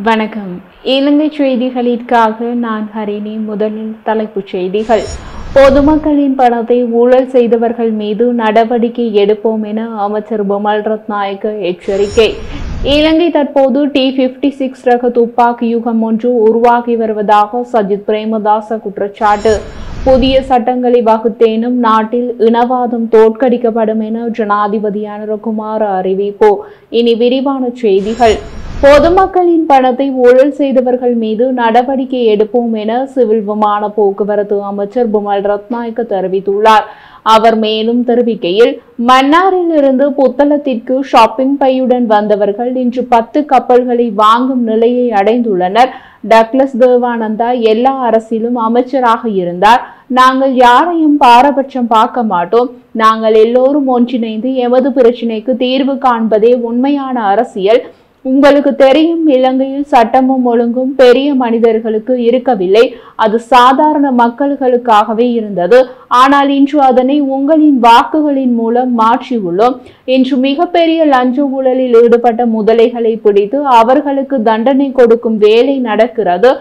வணக்கம். இலங்கை செய்திகளிற்காக நான் ஹரிணி. முதலில் தலைப்புச் செய்திகள். பொதுமக்களின் பணத்தை ஊழல் செய்தவர்கள் மீது நடவடிக்கை எடுப்போம் என அமைச்சர் பமல் ரத்நாயக்க எச்சரிக்கை. இலங்கை தற்போது T-56 ரக துப்பாக்கி யுகம் ஒன்று உருவாகி வருவதாக சஜித் பிரேமதாச குற்றச்சாட்டு. புதிய சட்டங்களை வகுத்தேனும் நாட்டில் இனவாதம் தோற்கடிக்கப்படும் என ஜனாதிபதி அனுரகுமார அறிவிப்பு. இனி விரிவான செய்திகள். பொதுமக்களின் பணத்தை ஊழல் செய்தவர்கள் மீது நடவடிக்கை எடுப்போம் என சிவில் விமான போக்குவரத்து அமைச்சர் பமல் ரத்நாயக்க தெரிவித்துள்ளார். அவர் மேலும் தெரிவிக்கையில், மன்னாரில் இருந்து புத்தளத்திற்கு ஷாப்பிங் பையுடன் வந்தவர்கள் இன்று 10 கப்பல்களை வாங்கும் நிலையை அடைந்துள்ளனர். டக்ளஸ் தேவானந்தா எல்லா அரசிலும் அமைச்சராக இருந்தார். நாங்கள் யாரையும் பாரபட்சம் பார்க்க மாட்டோம். நாங்கள் எல்லோரும் ஒன்றிணைந்து எமது பிரச்சினைக்கு தீர்வு காண்பதே உண்மையான அரசியல். உங்களுக்கு தெரியும், இலங்கையில் சட்டமும் ஒழுங்கும் பெரிய மனிதர்களுக்கு இருக்கவில்லை. அது சாதாரண மக்களுக்காகவே இருந்தது. ஆனால் இன்று அதனை உங்களின் வாக்குகளின் மூலம் மாற்றியுள்ளோம். இன்று மிகப்பெரிய லஞ்ச ஊழலில் ஈடுபட்ட முதலைகளை பிடித்து அவர்களுக்கு தண்டனை கொடுக்கும் வேலை நடக்கிறது.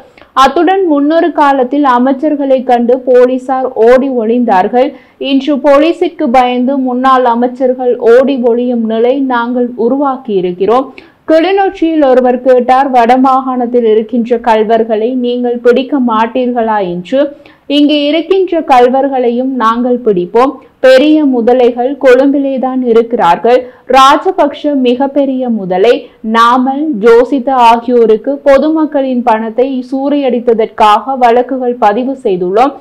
அத்துடன் முன்னொரு காலத்தில் அமைச்சர்களை கண்டு போலீசார் ஓடி ஒளிந்தார்கள். இன்று போலீசிற்கு பயந்து முன்னாள் அமைச்சர்கள் ஓடி ஒளியும் நிலை நாங்கள் உருவாக்கி இருக்கிறோம். கிளிநொச்சியில் ஒருவர் கேட்டார், வடமாகாணத்தில் இருக்கின்ற கள்வர்களை நீங்கள் பிடிக்க மாட்டீர்களா என்று. இங்கே இருக்கின்ற கள்வர்களையும் நாங்கள் பிடிப்போம். பெரிய முதலைகள் கொழும்பிலேதான் இருக்கிறார்கள். ராஜபக்ஷ மிகப்பெரிய முதலை. நாமல், ஜோசித ஆகியோருக்கு பொதுமக்களின் பணத்தை சூறையடித்ததற்காக வழக்குகள் பதிவு செய்துள்ளோம்.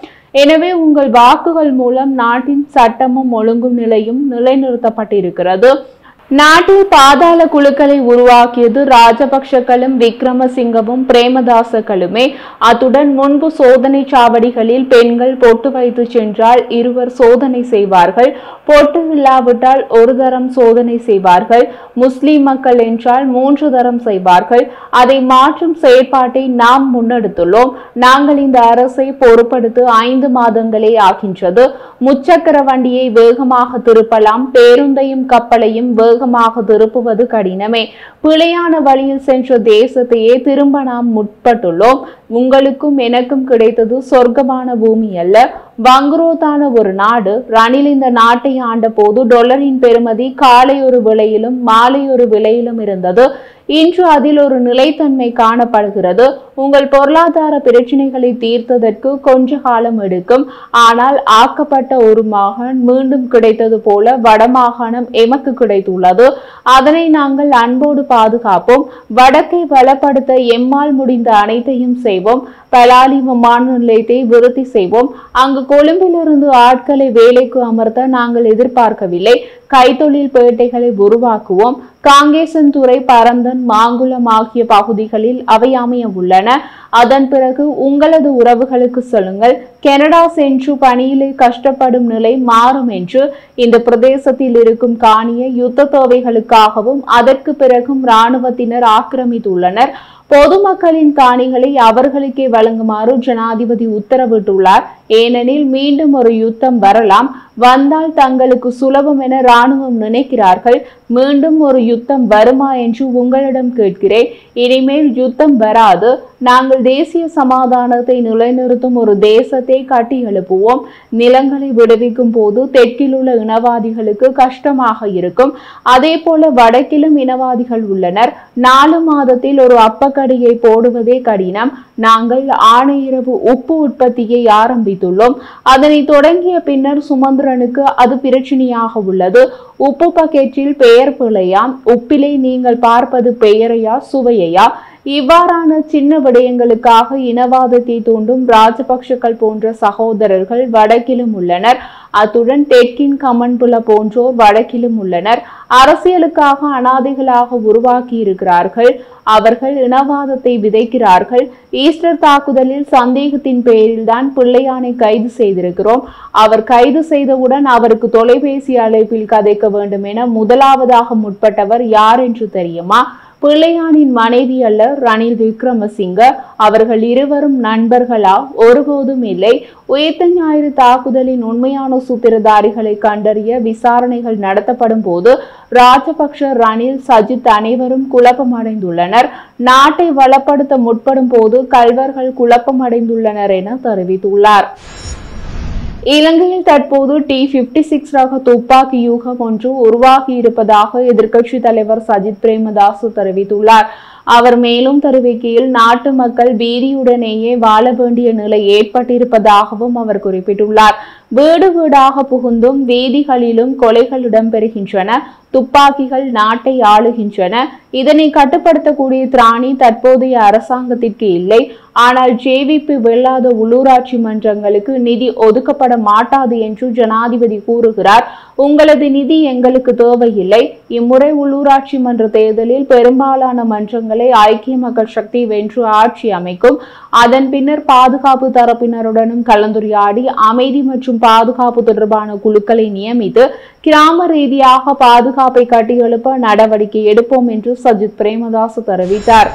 எனவே உங்கள் வாக்குகள் மூலம் நாட்டின் சட்டமும் ஒழுங்கும் நிலையும் நிலைநிறுத்தப்பட்டிருக்கிறது. நாட்டில் பாதாள குழுக்களை உருவாக்கியது ராஜபக்ஷக்களும் விக்ரமசிங்கவும் பிரேமதாசகளுமே. அத்துடன் முன்பு சோதனை சாவடிகளில் பெண்கள் பொட்டு வைத்து சென்றால் 2 சோதனை செய்வார்கள். பொட்டு இல்லாவிட்டால் 1 தரம் சோதனை செய்வார்கள். முஸ்லிம் மக்கள் என்றால் 3 தரம் செய்வார்கள். அதை மாற்றும் செயற்பாட்டை நாம் முன்னெடுத்துள்ளோம். நாங்கள் இந்த அரசை பொறுப்படுத்த 5 மாதங்களே ஆகின்றது. முச்சக்கர வண்டியை வேகமாக திருப்பலாம், பேருந்தையும் கப்பலையும் வேகமாக திருப்புவது கடினமே. பிழையான வழியில் சென்ற தேசத்தையே திரும்ப நாம் முற்பட்டுள்ளோம். உங்களுக்கும் எனக்கும் கிடைத்தது சொர்க்கமான பூமி அல்ல, வங்குரோத்தான ஒரு நாடு. ரணில் இந்த நாட்டை ஆண்ட போது டாலரின் பெறுமதி காலை ஒரு விலையிலும் மாலை ஒரு விலையிலும் இருந்தது. இன்று அதில் ஒரு நிலைத்தன்மை காணப்படுகிறது. உங்கள் பொருளாதார பிரச்சனைகளை தீர்த்ததற்கு கொஞ்ச காலம் எடுக்கும். ஆனால் ஆக்கப்பட்ட ஒரு மாகாணம் மீண்டும் கிடைத்தது போல வடமாகாணம் எமக்கு கிடைத்துள்ளது. அதனை நாங்கள் அன்போடு பாதுகாப்போம். வடக்கை பலப்படுத்த எம்மால் முடிந்த அனைத்தையும் செய்வோம். பலாலி விமான நிலையத்தை விருத்தி செய்வோம். அங்கு கொழும்பிலிருந்து ஆட்களை வேலைக்கு அமர்த்த நாங்கள் எதிர்பார்க்கவில்லை. கைத்தொழில் பேட்டைகளை உருவாக்குவோம். காங்கேசன்துறை, பரந்தன், மாங்குளம் ஆகிய பகுதிகளில் அவை அமைய உள்ளன. அதன் பிறகு உங்களது உறவுகளுக்கு சொல்லுங்கள், கனடா சென்று பணியிலே கஷ்டப்படும் நிலை மாறும் என்று. இந்த பிரதேசத்தில் இருக்கும் காணியை யுத்த தேவைகளுக்காகவும் அதற்கு பிறகும் இராணுவத்தினர் ஆக்கிரமித்துள்ளனர். பொதுமக்களின் காணிகளை அவர்களுக்கே வழங்குமாறு ஜனாதிபதி உத்தரவிட்டுள்ளார். ஏனெனில் மீண்டும் ஒரு யுத்தம் வரலாம். வந்தால் தங்களுக்கு சுலபம் என இராணுவம் நினைக்கிறார்கள். மீண்டும் ஒரு யுத்தம் வருமா என்று உங்களிடம் கேட்கிறேன். இனிமேல் யுத்தம் வராது. நாங்கள் தேசிய சமாதானத்தை நிலைநிறுத்தும் ஒரு தேசத்தை கட்டி எழுப்புவோம். நிலங்களை விடுவிக்கும் போது தெற்கில் உள்ள இனவாதிகளுக்கு கஷ்டமாக இருக்கும். அதே போல வடக்கிலும் இனவாதிகள் உள்ளனர். 4 மாதத்தில் ஒரு அப்பக்கடியை போடுவதே கடினம். நாங்கள் ஆணையிரவு உப்பு உற்பத்தியை ஆரம்பித்துள்ளோம். அதனை தொடங்கிய பின்னர் சுமந்திரனுக்கு அது பிரச்சனையாக உள்ளது. உப்பு பக்கெட்டில் பெயர் பிழையாம். உப்பிலை நீங்கள் பார்ப்பது பெயரையா சுவையையா? இவ்வாறான சின்ன விடயங்களுக்காக இனவாதத்தை தூண்டும் ராஜபக்ஷக்கள் போன்ற சகோதரர்கள் வடக்கிலும் உள்ளனர். அத்துடன் தெற்கின் கமன்புல போன்றோர் வடக்கிலும் உள்ளனர். அரசியலுக்காக அனாதைகளாக உருவாக்கி இருக்கிறார்கள். அவர்கள் இனவாதத்தை விதைக்கிறார்கள். ஈஸ்டர் தாக்குதலில் சந்தேகத்தின் பேரில் தான் பிள்ளையானை கைது செய்திருக்கிறோம். அவர் கைது செய்தவுடன் அவருக்கு தொலைபேசி அழைப்பில் கதைக்க வேண்டும் என முதலாவதாக முற்பட்டவர் யார் என்று தெரியுமா? பிள்ளையானின் மனைவி அல்ல ரணில் விக்ரமசிங்க. அவர்கள் இருவரும் நண்பர்களா? ஒருபோதும் இல்லை. உயிர்த்த ஞாயிறு தாக்குதலின் உண்மையான சூத்திரதாரிகளை கண்டறிய விசாரணைகள் நடத்தப்படும் போது ராஜபக்ஷ, ரணில், சஜித் அனைவரும் குழப்பமடைந்துள்ளனர். நாட்டை வளப்படுத்த முற்படும் போது கள்வர்கள் குழப்பமடைந்துள்ளனர் என தெரிவித்துள்ளார். இலங்கையில் தற்போது T-56 ரக துப்பாக்கி யூகம் ஒன்று உருவாகி இருப்பதாக எதிர்க்கட்சி தலைவர் சஜித் பிரேமதாச தெரிவித்துள்ளார். அவர் மேலும் தெரிவிக்கையில், நாட்டு மக்கள் பீதியுடனேயே வாழ வேண்டிய நிலை ஏற்பட்டிருப்பதாகவும் அவர் குறிப்பிட்டுள்ளார். வீடு வீடாக புகுந்தும் வீதிகளிலும் கொலைகள் இடம்பெறுகின்றன. துப்பாக்கிகள் நாட்டை ஆளுகின்றன. இதனை கட்டுப்படுத்தக்கூடிய திராணி தற்போதைய அரசாங்கத்திற்கு இல்லை. ஆனால் ஜேவிபி வெல்லாத உள்ளூராட்சி மன்றங்களுக்கு நிதி ஒதுக்கப்பட மாட்டாது என்று ஜனாதிபதி கூறுகிறார். உங்களது நிதி எங்களுக்கு தேவையில்லை. இம்முறை உள்ளூராட்சி மன்ற தேர்தலில் பெரும்பாலான மன்றங்களை ஐக்கிய மக்கள் சக்தி வென்று ஆட்சி அமைக்கும். அதன் பின்னர் பாதுகாப்பு தரப்பினருடனும் கலந்துரையாடி அமைதி மற்றும் பாதுகாப்பு தொடர்பான குழுக்களை நியமித்து கிராம ரீதியாக பாதுகாப்பை கட்டியெழுப்ப நடவடிக்கை எடுப்போம் என்று சஜித் பிரேமதாச தெரிவித்தார்.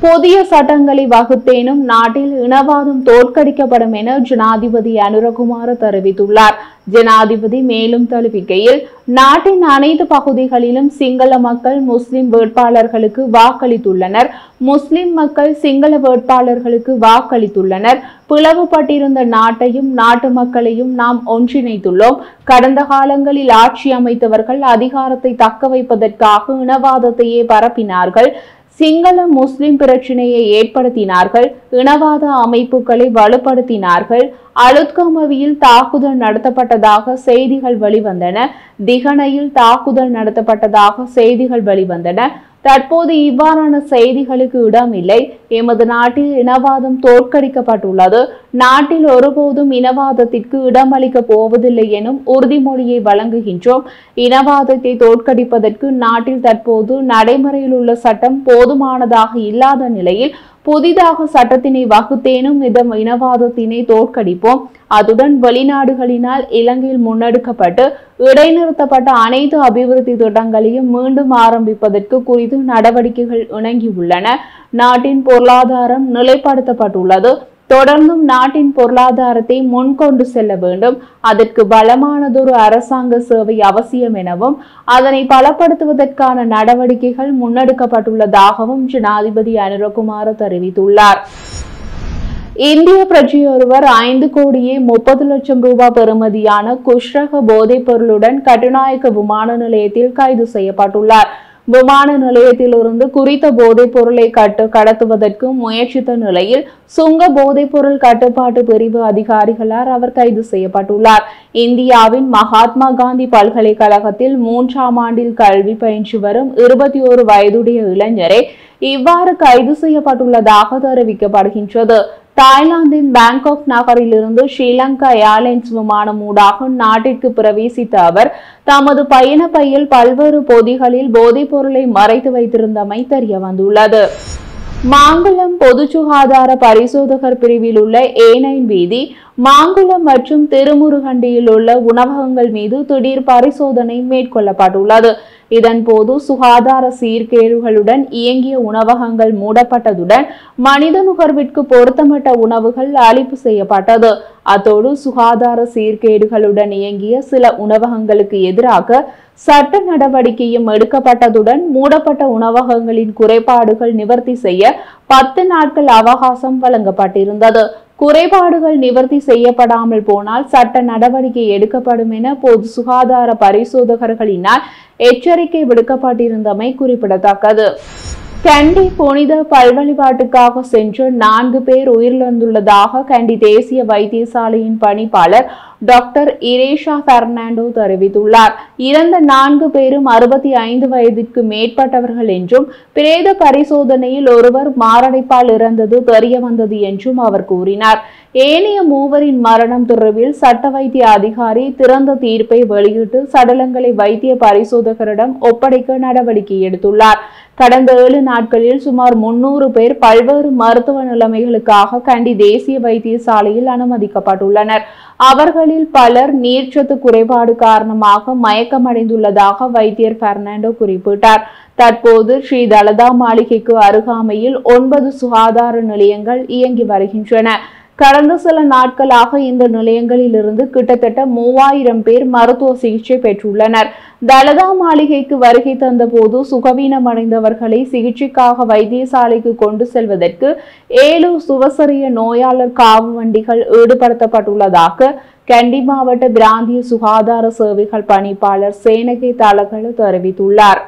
புதிய சட்டங்களை வகுத்தேனும் நாட்டில் இனவாதம் தோற்கடிக்கப்படும் என ஜனாதிபதி அனுரகுமார தெரிவித்துள்ளார். ஜனாதிபதி மேலும் தெரிவிக்கையில், நாட்டின் அனைத்து பகுதிகளிலும் சிங்கள மக்கள் முஸ்லிம் வேட்பாளர்களுக்கு வாக்களித்துள்ளனர். முஸ்லிம் மக்கள் சிங்கள வேட்பாளர்களுக்கு வாக்களித்துள்ளனர். பிளவுபட்டிருந்த நாட்டையும் நாட்டு மக்களையும் நாம் ஒன்றிணைத்துள்ளோம். கடந்த காலங்களில் ஆட்சி அமைத்தவர்கள் அதிகாரத்தை தக்க வைப்பதற்காக இனவாதத்தையே பரப்பினார்கள். சிங்கள முஸ்லிம் பிரச்சினையை ஏற்படுத்தினார்கள். இனவாத அமைப்புகளை வலுப்படுத்தினார்கள். அலுத்கமவியில் தாக்குதல் நடத்தப்பட்டதாக செய்திகள் வெளிவந்தன. திகனையில் தாக்குதல் நடத்தப்பட்டதாக செய்திகள் வெளிவந்தன. தற்போது இவ்வாறான செய்திகளுக்கு இடமில்லை. எமது நாட்டில் இனவாதம் தோற்கடிக்கப்பட்டுள்ளது. நாட்டில் ஒருபோதும் இனவாதத்திற்கு இடமளிக்க போவதில்லை எனும் உறுதிமொழியை வழங்குகின்றோம். இனவாதத்தை தோற்கடிப்பதற்கு நாட்டில் தற்போது நடைமுறையில் உள்ள சட்டம் போதுமானதாக இல்லாத நிலையில் புதிதாக சட்டத்தினை வகுத்தேனும் இனவாதத்தினை தோற்கடிப்போம். அதுடன் வெளிநாடுகளினால் இலங்கையில் முன்னெடுக்கப்பட்டு இடைநிறுத்தப்பட்ட அனைத்து அபிவிருத்தி திட்டங்களையும் மீண்டும் ஆரம்பிப்பதற்கு குறித்து நடவடிக்கைகள் இணங்கியுள்ளன. நாட்டின் பொருளாதாரம் நிலைப்படுத்தப்பட்டுள்ளது. தொடர்ந்தும் நாட்டின் பொருளாதாரத்தை முன்கொண்டு செல்ல வேண்டும். அதற்கு பலமானதொரு அரசாங்க சேவை அவசியம் எனவும் அதனை பலப்படுத்துவதற்கான நடவடிக்கைகள் முன்னெடுக்கப்பட்டுள்ளதாகவும் ஜனாதிபதி அனுரகுமார தெரிவித்துள்ளார். இந்திய பிரஜையொருவர் 5,30,00,000 ரூபாய் பெறுமதியான குஷ்ரக போதைப் பொருளுடன் கட்டுநாயக்க விமான நிலையத்தில் கைது செய்யப்பட்டுள்ளார். விமான நிலையத்திலிருந்து குறித்த போதைப் பொருளை கடத்துவதற்கு முயற்சித்த நிலையில் சுங்க போதைப் பொருள் கட்டுப்பாட்டு பிரிவு அதிகாரிகளால் அவர் கைது செய்யப்பட்டுள்ளார். இந்தியாவின் மகாத்மா காந்தி பல்கலைக்கழகத்தில் 3ஆம் ஆண்டில் கல்வி பயின்று வரும் 21 வயதுடைய இளைஞரே இவ்வாறு கைது செய்யப்பட்டுள்ளதாக தெரிவிக்கப்படுகின்றது. தாய்லாந்தின் பாங்காக் நகரிலிருந்து ஸ்ரீலங்கா ஏர்லைன்ஸ் விமானம் ஊடாக நாட்டிற்கு பிரவேசித்த அவர் தமது பயண பையில் பல்வேறு பொதிகளில் போதைப் பொருளை மறைத்து வைத்திருந்தமை தெரிய வந்துள்ளது. மாங்குளம் பொது சுகாதார பரிசோதகர் பிரிவில் உள்ள A9 வீதி, மாங்குளம் மற்றும் திருமுருகண்டியில் உள்ள உணவகங்கள் மீது திடீர் பரிசோதனை மேற்கொள்ளப்பட்டுள்ளது. இதன்போது சுகாதார சீர்கேடுகளுடன் இயங்கிய உணவகங்கள் மூடப்பட்டதுடன் மனித நுகர்விற்கு பொருத்தமற்ற உணவுகள் அளிப்பு செய்யப்பட்டது. அத்தோடு சுகாதார சீர்கேடுகளுடன் இயங்கிய சில உணவகங்களுக்கு எதிராக சட்ட நடவடிக்கையும் எடுக்கப்பட்டதுடன் மூடப்பட்ட உணவகங்களின் குறைபாடுகள் நிவர்த்தி செய்ய 10 நாட்கள் அவகாசம் வழங்கப்பட்டிருந்தது. குறைபாடுகள் நிவர்த்தி செய்யப்படாமல் போனால் சட்ட நடவடிக்கை எடுக்கப்படும் என பொது சுகாதார பரிசோதகர்களினால் எச்சரிக்கை விடுக்கப்பட்டிருந்தமை குறிப்பிடத்தக்கது. கண்டி புனித பல்வழிபாட்டுக்காக சென்று 4 பேர் உயிரிழந்துள்ளதாக கண்டி தேசிய வைத்தியசாலையின் பணிப்பாளர் டாக்டர் இரேஷா பெர்னாண்டோ தெரிவித்துள்ளார். இறந்த 4 பேரும் 65 வயதிற்கு மேற்பட்டவர்கள் என்றும் பிரேத பரிசோதனையில் ஒருவர் மாரடைப்பால் இறந்தது தெரிய வந்தது என்றும் அவர் கூறினார். ஏனைய 3வரின் மரணம் தொடர்பில் சட்ட வைத்திய அதிகாரி திறந்த தீர்ப்பை வெளியிட்டு சடலங்களை வைத்திய பரிசோதகரிடம் ஒப்படைக்க நடவடிக்கை எடுத்துள்ளார். கடந்த 7 நாட்களில் சுமார் 300 பேர் பல்வேறு மருத்துவ நிலைமைகளுக்காக கண்டி தேசிய வைத்தியசாலையில் அனுமதிக்கப்பட்டுள்ளனர். அவர்களில் பலர் நீர்ச்சத்து குறைபாடு காரணமாக மயக்கமடைந்துள்ளதாக வைத்தியர் பெர்னாண்டோ குறிப்பிட்டார். தற்போது ஸ்ரீ தலதா மாளிகைக்கு அருகாமையில் 9 சுகாதார நிலையங்கள் இயங்கி வருகின்றன. கடந்த சில நாட்களாக இந்த நிலையங்களில் இருந்து கிட்டத்தட்ட 3000 பேர் மருத்துவ சிகிச்சை பெற்றுள்ளனர். தலதா மாளிகைக்கு வருகை தந்த போது சுகவீனமடைந்தவர்களை சிகிச்சைக்காக வைத்தியசாலைக்கு கொண்டு செல்வதற்கு 7 சுவசரிய நோயாளர் காவு வண்டிகள் ஈடுபடுத்தப்பட்டுள்ளதாக கண்டி மாவட்ட பிராந்திய சுகாதார சேவைகள் பணிப்பாளர் சேனகே தலகல தெரிவித்துள்ளார்.